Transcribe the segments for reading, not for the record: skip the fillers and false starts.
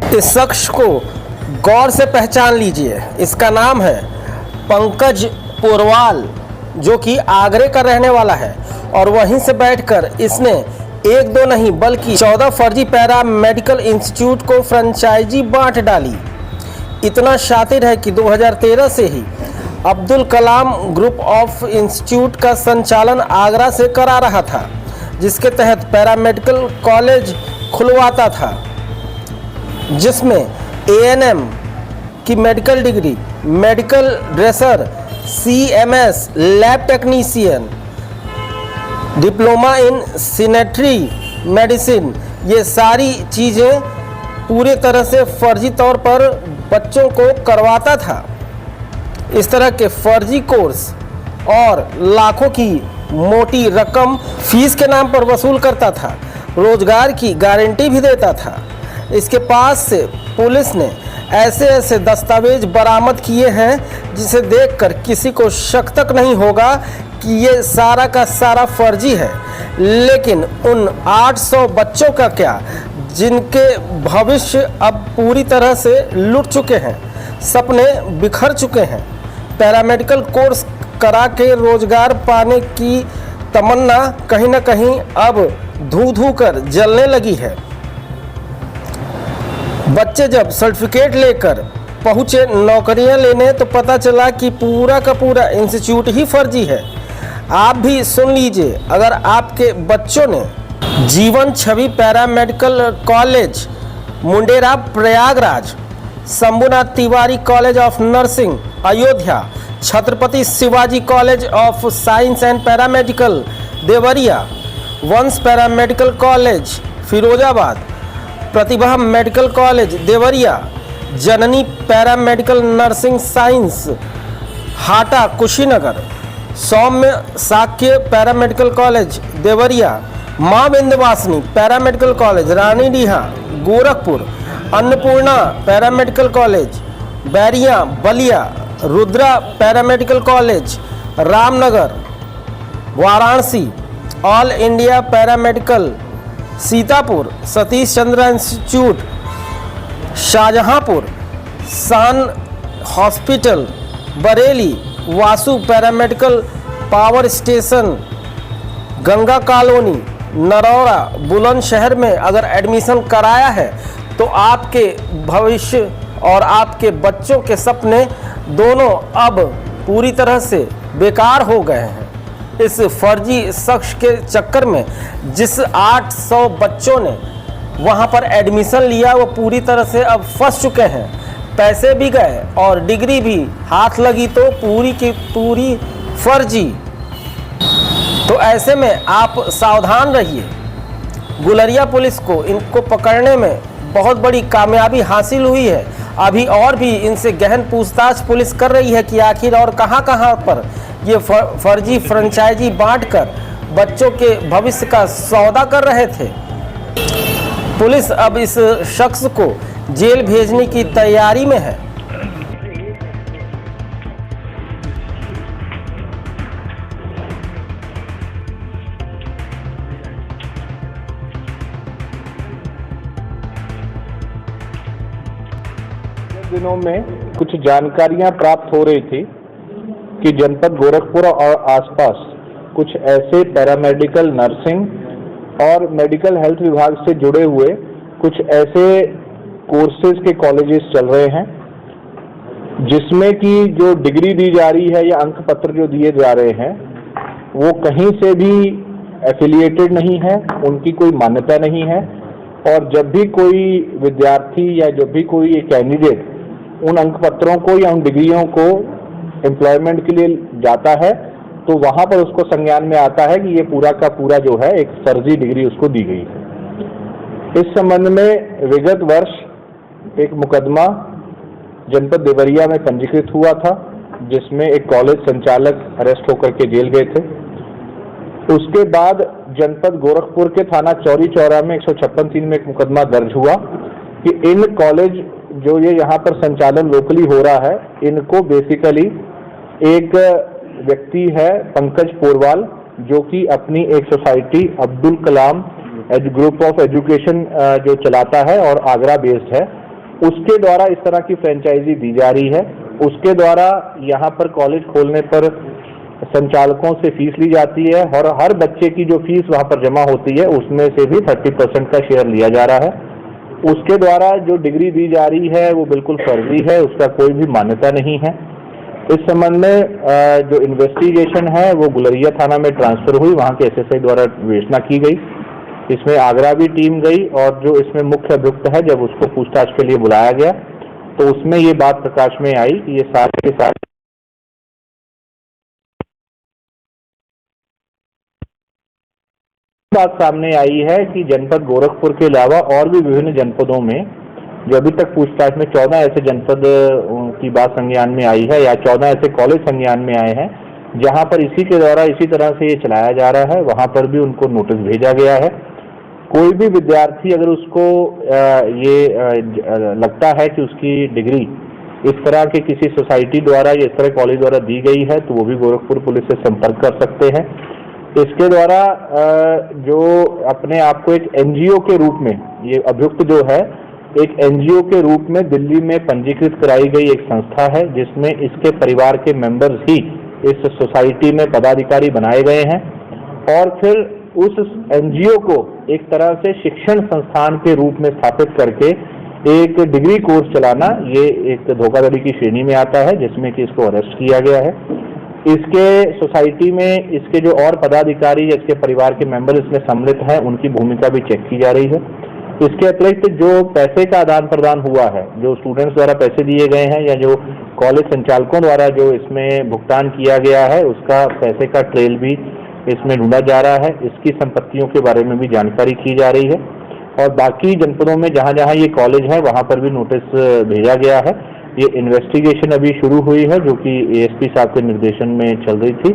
इस शख्स को गौर से पहचान लीजिए। इसका नाम है पंकज पोरवाल, जो कि आगरे का रहने वाला है और वहीं से बैठकर इसने एक दो नहीं बल्कि 14 फर्जी पैरा मेडिकल इंस्टीट्यूट को फ्रेंचाइजी बांट डाली। इतना शातिर है कि 2013 से ही Abdul Kalam group of institute का संचालन आगरा से करा रहा था, जिसके तहत पैरामेडिकल कॉलेज खुलवाता था, जिसमें एएनएम की medical degree, medical dresser, CMS, lab technician, diploma in sanitary medicine, ये सारी चीज़ें पूरे तरह से फर्जी तौर पर बच्चों को करवाता था। इस तरह के फर्जी कोर्स और लाखों की मोटी रकम फीस के नाम पर वसूल करता था, रोजगार की गारंटी भी देता था। इसके पास से पुलिस ने ऐसे ऐसे दस्तावेज बरामद किए हैं जिसे देखकर किसी को शक तक नहीं होगा कि ये सारा का सारा फर्जी है। लेकिन उन 800 बच्चों का क्या, जिनके भविष्य अब पूरी तरह से लुट चुके हैं, सपने बिखर चुके हैं। पैरामेडिकल कोर्स करा के रोजगार पाने की तमन्ना कहीं ना कहीं अब धू धू कर जलने लगी है। बच्चे जब सर्टिफिकेट लेकर पहुँचे नौकरियां लेने तो पता चला कि पूरा का पूरा इंस्टीट्यूट ही फर्जी है। आप भी सुन लीजिए, अगर आपके बच्चों ने Jeevan Chhavi paramedical college Mundera Prayagraj, Shambhunath Tiwari college of nursing Ayodhya, Chhatrapati Shivaji college of science and paramedical Deoria, Vansh paramedical college Firozabad, Pratibha medical college Deoria, Janani paramedical nursing science Hata Kushinagar, Saumya Sakya paramedical college Deoria, Maa Vindhyavasini paramedical college Ranidiha Gorakhpur, Annapurna paramedical college Bairia Ballia, Rudra paramedical college Ramnagar Varanasi, all India paramedical Sitapur, Satish Chandra institute Shahjahanpur, San hospital Bareilly, Vasu paramedical power station Ganga colony Narora Bulandshahr में अगर admission कराया है तो आपके भविष्य और आपके बच्चों के सपने दोनों अब पूरी तरह से बेकार हो गए हैं। इस फर्जी शख्स के चक्कर में जिस 800 बच्चों ने वहां पर एडमिशन लिया वो पूरी तरह से अब फंस चुके हैं। पैसे भी गए और डिग्री भी हाथ लगी तो पूरी की पूरी फर्जी। तो ऐसे में आप सावधान रहिए। गुलरिया पुलिस को इनको पकड़ने में बहुत बड़ी कामयाबी हासिल हुई है। अभी और भी इनसे गहन पूछताछ पुलिस कर रही है कि आखिर और कहां पर ये फर्जी फ्रेंचाइजी बांटकर बच्चों के भविष्य का सौदा कर रहे थे। पुलिस अब इस शख्स को जेल भेजने की तैयारी में है। दिनों में कुछ जानकारियां प्राप्त हो रही थी कि जनपद गोरखपुर और आसपास कुछ ऐसे पैरामेडिकल नर्सिंग और मेडिकल हेल्थ विभाग से जुड़े हुए कुछ ऐसे कोर्सेज के कॉलेजेस चल रहे हैं जिसमें कि जो डिग्री दी जा रही है या अंक पत्र जो दिए जा रहे हैं वो कहीं से भी एफिलिएटेड नहीं है, उनकी कोई मान्यता नहीं है। और जब भी कोई विद्यार्थी या जब भी कोई कैंडिडेट उन अंक पत्रों को या उन डिग्रियों को एम्प्लॉयमेंट के लिए जाता है तो वहां पर उसको संज्ञान में आता है कि ये पूरा का पूरा जो है एक फर्जी डिग्री उसको दी गई है। इस संबंध में विगत वर्ष एक मुकदमा जनपद देवरिया में पंजीकृत हुआ था जिसमें एक कॉलेज संचालक अरेस्ट होकर के जेल गए थे। उसके बाद जनपद गोरखपुर के थाना चौरी चौरा में 156(3) में एक मुकदमा दर्ज हुआ कि इन कॉलेज जो ये यहाँ पर संचालन लोकली हो रहा है, इनको बेसिकली एक व्यक्ति है पंकज पोरवाल जो कि अपनी एक society Abdul Kalam group of education जो चलाता है और आगरा बेस्ड है, उसके द्वारा इस तरह की फ्रेंचाइजी दी जा रही है। उसके द्वारा यहाँ पर कॉलेज खोलने पर संचालकों से फीस ली जाती है और हर बच्चे की जो फीस वहाँ पर जमा होती है उसमें से भी 30% का शेयर लिया जा रहा है। उसके द्वारा जो डिग्री दी जा रही है वो बिल्कुल फर्जी है, उसका कोई भी मान्यता नहीं है। इस संबंध में जो इन्वेस्टिगेशन है वो गुलरिया थाना में ट्रांसफर हुई, वहाँ के एसएसआई द्वारा विवेचना की गई। इसमें आगरा भी टीम गई और जो इसमें मुख्य अभियुक्त है जब उसको पूछताछ के लिए बुलाया गया तो उसमें ये बात प्रकाश में आई कि ये सारे के सारे बात सामने आई है कि जनपद गोरखपुर के अलावा और भी विभिन्न जनपदों में जो अभी तक पूछताछ में 14 ऐसे जनपद की बात संज्ञान में आई है या 14 ऐसे कॉलेज संज्ञान में आए हैं जहां पर इसी के द्वारा इसी तरह से ये चलाया जा रहा है। वहां पर भी उनको नोटिस भेजा गया है। कोई भी विद्यार्थी अगर उसको ये लगता है कि उसकी डिग्री इस तरह के किसी सोसाइटी द्वारा या इस तरह कॉलेज द्वारा दी गई है तो वो भी गोरखपुर पुलिस से संपर्क कर सकते हैं। इसके द्वारा जो अपने आप को एक एनजीओ के रूप में, ये अभियुक्त जो है एक एनजीओ के रूप में दिल्ली में पंजीकृत कराई गई एक संस्था है जिसमें इसके परिवार के मेंबर्स ही इस सोसाइटी में पदाधिकारी बनाए गए हैं और फिर उस एनजीओ को एक तरह से शिक्षण संस्थान के रूप में स्थापित करके एक डिग्री कोर्स चलाना, ये एक धोखाधड़ी की श्रेणी में आता है जिसमें कि इसको अरेस्ट किया गया है। इसके सोसाइटी में इसके जो और पदाधिकारी या इसके परिवार के मेंबर इसमें सम्मिलित हैं उनकी भूमिका भी चेक की जा रही है। इसके अतिरिक्त जो पैसे का आदान प्रदान हुआ है, जो स्टूडेंट्स द्वारा पैसे दिए गए हैं या जो कॉलेज संचालकों द्वारा जो इसमें भुगतान किया गया है उसका पैसे का ट्रेल भी इसमें ढूंढा जा रहा है। इसकी संपत्तियों के बारे में भी जानकारी की जा रही है और बाकी जनपदों में जहां जहां ये कॉलेज है वहां पर भी नोटिस भेजा गया है। ये इन्वेस्टिगेशन अभी शुरू हुई है जो कि एएसपी साहब के निर्देशन में चल रही थी।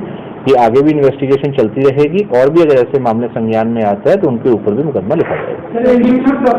ये आगे भी इन्वेस्टिगेशन चलती रहेगी और भी अगर ऐसे मामले संज्ञान में आते हैं तो उनके ऊपर भी मुकदमा लिखा जाएगा।